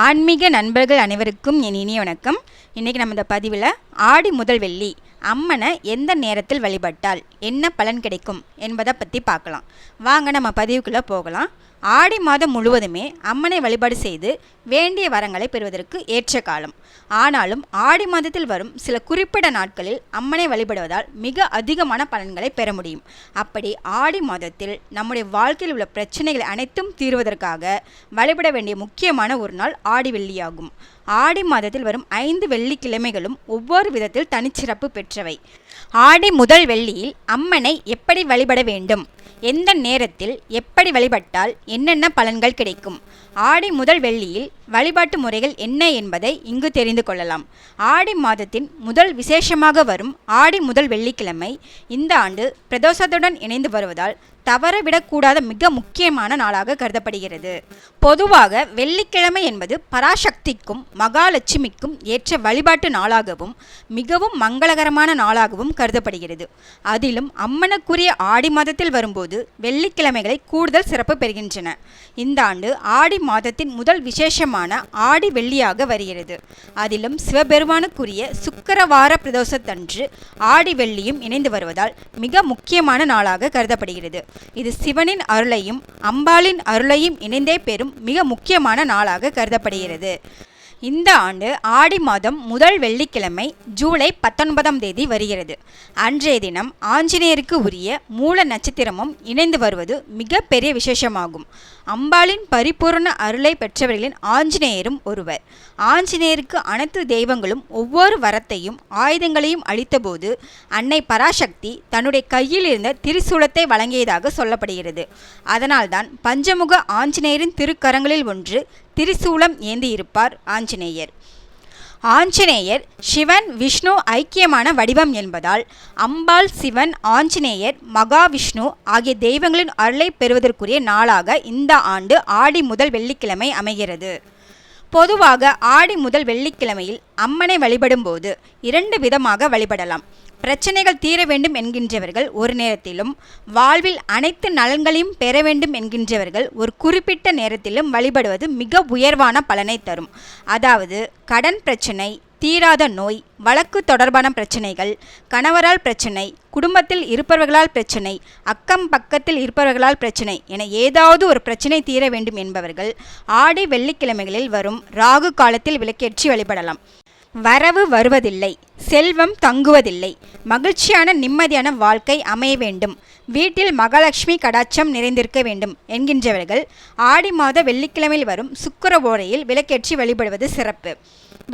ஆன்மீக நண்பர்கள் அனைவருக்கும் என் இனிய வணக்கம். இன்றைக்கி நம்ம இந்த பதிவில் ஆடி முதல் வெள்ளி அம்மனை எந்த நேரத்தில் வழிபட்டால் என்ன பலன் கிடைக்கும் என்பதை பற்றி பார்க்கலாம். வாங்க நம்ம பதிவுக்குள்ளே போகலாம். ஆடி மாதம் முழுவதுமே அம்மனை வழிபாடு செய்து வேண்டிய வரங்களை பெறுவதற்கு ஏற்ற காலம். ஆனாலும் ஆடி மாதத்தில் வரும் சில குறிப்பிட்ட நாட்களில் அம்மனை வழிபடுவதால் மிக அதிகமான பலன்களை பெற முடியும். அப்படி ஆடி மாதத்தில் நம்முடைய வாழ்க்கையில் உள்ள பிரச்சனைகள் அனைத்தும் தீர்வதற்காக வழிபட வேண்டிய முக்கியமான ஒரு நாள் ஆடி வெள்ளியாகும். ஆடி மாதத்தில் வரும் 5 வெள்ளிக்கிழமைகளும் ஒவ்வொரு விதத்தில் தனிச்சிறப்பு பெற்றவை. ஆடி முதல் வெள்ளியில் அம்மனை எப்படி வழிபட வேண்டும், எந்த நேரத்தில் எப்படி வழிபட்டால் என்னென்ன பலன்கள் கிடைக்கும், ஆடி முதல் வெள்ளியில் வழிபாட்டு முறைகள் என்ன என்பதை இங்கு தெரிந்து கொள்ளலாம். ஆடி மாதத்தின் முதல் விசேஷமாக வரும் ஆடி முதல் வெள்ளிக்கிழமை இந்த ஆண்டு பிரதோஷத்துடன் இணைந்து வருவதால் தவறவிடக்கூடாத மிக முக்கியமான நாளாக கருதப்படுகிறது. பொதுவாக வெள்ளிக்கிழமை என்பது பராசக்திக்கும் மகாலட்சுமிக்கும் ஏற்ற வழிபாட்டு நாளாகவும் மிகவும் மங்களகரமான நாளாகவும் கருதப்படுகிறது. அதிலும் அம்மனுக்குரிய ஆடி மாதத்தில் வரும்போது வெள்ளிக்கிழமைகளை கூடுதல் சிறப்பு பெறுகின்றன. இந்த ஆண்டு ஆடி மாதத்தின் முதல் விசேஷமான ஆடி வெள்ளியாக வருகிறது. அதிலும் சிவபெருமானுக்குரிய சுக்கிரவார பிரதோஷத்தன்று ஆடி வெள்ளியும் இணைந்து வருவதால் மிக முக்கியமான நாளாக கருதப்படுகிறது. இது சிவனின் அருளையும் அம்பாளின் அருளையும் இணைந்தே பெறும் மிக முக்கியமான நாளாக கருதப்படுகிறது. இந்த ஆண்டு ஆடி மாதம் முதல் வெள்ளிக்கிழமை ஜூலை 19ஆம் தேதி வருகிறது. அன்றைய தினம் ஆஞ்சநேயருக்கு உரிய மூல நட்சத்திரமும் இணைந்து வருவது மிக பெரிய விசேஷமாகும். அம்பாளின் பரிபூர்ண அருளை பெற்றவர்களின் ஆஞ்சநேயரும் ஒருவர். ஆஞ்சநேயருக்கு அனைத்து தெய்வங்களும் ஒவ்வொரு வரத்தையும் ஆயுதங்களையும் அளித்தபோது அன்னை பராசக்தி தன்னுடைய கையில் இருந்த திரிசூலத்தை வழங்கியதாக சொல்லப்படுகிறது. அதனால்தான் பஞ்சமுக ஆஞ்சநேயரின் திருக்கரங்களில் ஒன்று திரிசூலம் ஏந்தி இருப்பார் ஆஞ்சநேயர். ஆஞ்சநேயர் சிவன் விஷ்ணு ஐக்கியமான வடிவம் என்பதால் அம்பாள், சிவன், ஆஞ்சநேயர், மகாவிஷ்ணு ஆகிய தெய்வங்களின் அருளை பெறுவதற்குரிய நாளாக இந்த ஆண்டு ஆடி முதல் வெள்ளிக்கிழமை அமைகிறது. பொதுவாக ஆடி முதல் வெள்ளிக்கிழமையில் அம்மனை வழிபடும் போது 2 விதமாக வழிபடலாம். பிரச்சனைகள் தீர வேண்டும் என்கின்றவர்கள் ஒரு நேரத்திலும், வாழ்வில் அனைத்து நலன்களையும் பெற வேண்டும் என்கின்றவர்கள் ஒரு குறிப்பிட்ட நேரத்திலும் வழிபடுவது மிக உயர்வான பலனை தரும். அதாவது கடன் பிரச்சனை, தீராத நோய், வழக்கு தொடர்பான பிரச்சனைகள், கணவரால் பிரச்சனை, குடும்பத்தில் இருப்பவர்களால் பிரச்சனை, அக்கம் பக்கத்தில் இருப்பவர்களால் பிரச்சனை என ஏதாவது ஒரு பிரச்சனை தீர வேண்டும் என்பவர்கள் ஆடி வெள்ளிக்கிழமைகளில் வரும் ராகு காலத்தில் விளக்கேற்றி வழிபடலாம். வரவு வருவதில்லை, செல்வம் தங்குவதில்லை, மகிழ்ச்சியான நிம்மதியான வாழ்க்கை அமைய வேண்டும், வீட்டில் மகாலட்சுமி கடாட்சம் நிறைந்திருக்க வேண்டும் என்கின்றவர்கள் ஆடி மாத வெள்ளிக்கிழமையில் வரும் சுக்கிர ஓரையில் விளக்கேற்றி வழிபடுவது சிறப்பு.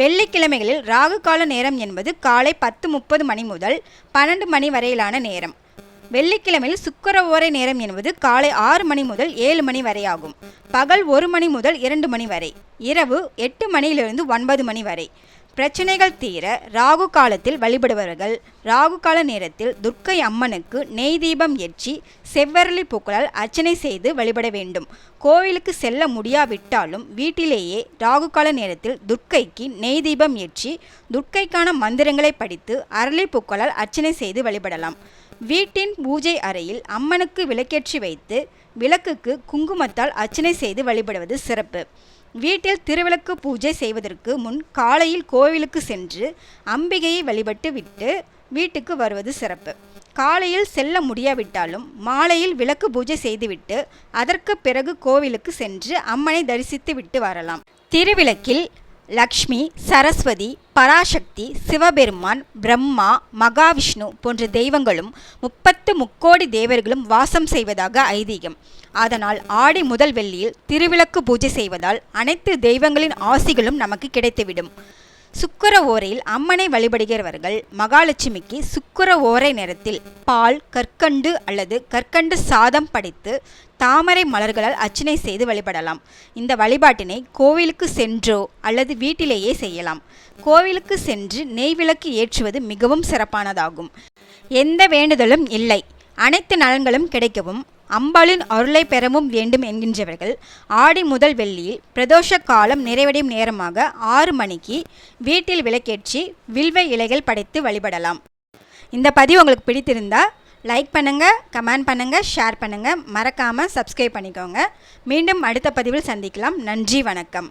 வெள்ளிக்கிழமைகளில் ராகு கால நேரம் என்பது காலை 10:30 மணி முதல் 12 மணி வரையிலான நேரம். வெள்ளிக்கிழமையில் சுக்கிர ஓரை நேரம் என்பது காலை 6 மணி முதல் 7 மணி வரை ஆகும். பகல் 1 மணி முதல் 2 மணி வரை, இரவு 8 மணியிலிருந்து 9 மணி வரை. பிரச்சனைகள் தீர ராகு காலத்தில் வழிபடுபவர்கள் ராகு கால நேரத்தில் துர்க்கை அம்மனுக்கு நெய் தீபம் ஏற்றி செவ்வரளி பூக்களால் அர்ச்சனை செய்து வழிபட வேண்டும். கோவிலுக்கு செல்ல முடியாவிட்டாலும் வீட்டிலேயே ராகு கால நேரத்தில் துர்க்கைக்கு நெய் தீபம் ஏற்றி துர்க்கைக்கான மந்திரங்களை படித்து அரளி பூக்களால் அர்ச்சனை செய்து வழிபடலாம். வீட்டின் பூஜை அறையில் அம்மனுக்கு விளக்கேற்றி வைத்து விளக்குக்கு குங்குமத்தால் அர்ச்சனை செய்து வழிபடுவது சிறப்பு. வீட்டில் திருவிளக்கு பூஜை செய்வதற்கு முன் காலையில் கோவிலுக்கு சென்று அம்பிகையை வழிபட்டு விட்டு வீட்டுக்கு வருவது சிறப்பு. காலையில் செல்ல முடியாவிட்டாலும் மாலையில் விளக்கு பூஜை செய்துவிட்டு அதற்கு பிறகு கோவிலுக்கு சென்று அம்மனை தரிசித்து விட்டு வரலாம். திருவிளக்கில் லக்ஷ்மி, சரஸ்வதி, பராசக்தி, சிவபெருமான், பிரம்மா, மகாவிஷ்ணு போன்ற தெய்வங்களும் 30 முக்கோடி தேவர்களும் வாசம் செய்வதாக ஐதீகம். அதனால் ஆடி முதல் வெள்ளியில் திருவிளக்கு பூஜை செய்வதால் அனைத்து தெய்வங்களின் ஆசிகளும் நமக்கு கிடைத்துவிடும். சுக்கிர ஓரையில் அம்மனை வழிபடுகிறவர்கள் மகாலட்சுமிக்கு சுக்கிர ஓரை நேரத்தில் பால், கற்கண்டு அல்லது கற்கண்டு சாதம் படைத்து தாமரை மலர்களால் அர்ச்சனை செய்து வழிபடலாம். இந்த வழிபாட்டினை கோவிலுக்கு சென்றோ அல்லது வீட்டிலேயே செய்யலாம். கோவிலுக்கு சென்று நெய் விளக்கு ஏற்றுவது மிகவும் சிறப்பானதாகும். எந்த வேண்டுதலும் இல்லை, அனைத்து நலன்களும் கிடைக்கவும் அம்பாளின் அருளை பெறவும் வேண்டும் என்கின்றவர்கள் ஆடி முதல் வெள்ளியில் பிரதோஷ காலம் நிறைவடையும் நேரமாக 6 மணிக்கு வீட்டில் விளக்கேற்றி வில்வ இலைகள் படைத்து வழிபடலாம். இந்த பதிவு உங்களுக்கு பிடித்திருந்தா லைக் பண்ணுங்கள், கமெண்ட் பண்ணுங்கள், ஷேர் பண்ணுங்கள், மறக்காமல் சப்ஸ்கிரைப் பண்ணிக்கோங்க. மீண்டும் அடுத்த பதிவில் சந்திக்கலாம். நன்றி, வணக்கம்.